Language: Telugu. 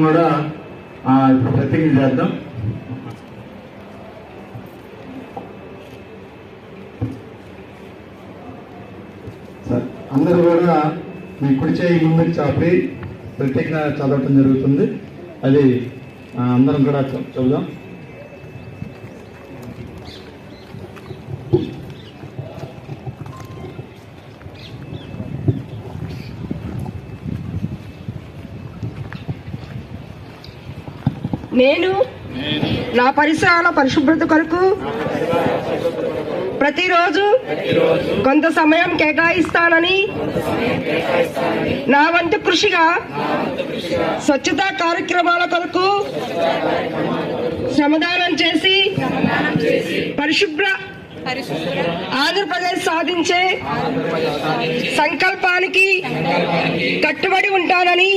కూడా ప్రతిజ్ఞ చేద్దాం. అందరూ కూడా మీ కుడి చేయి ముందుకు చాపి ప్రతిజ్ఞ చదవటం జరుగుతుంది. అది అందరం కూడా చెబుదాం. నేను నా పరిసరాల పరిశుభ్రత కొరకు ప్రతిరోజు కొంత సమయం కేటాయిస్తానని నా వంతు కృషిగా స్వచ్ఛతా కార్యక్రమాల కొరకు శ్రమదానం చేసి పరిశుభ్ర ఆంధ్రప్రదేశ్ సాధించే సంకల్పానికి కట్టుబడి ఉంటానని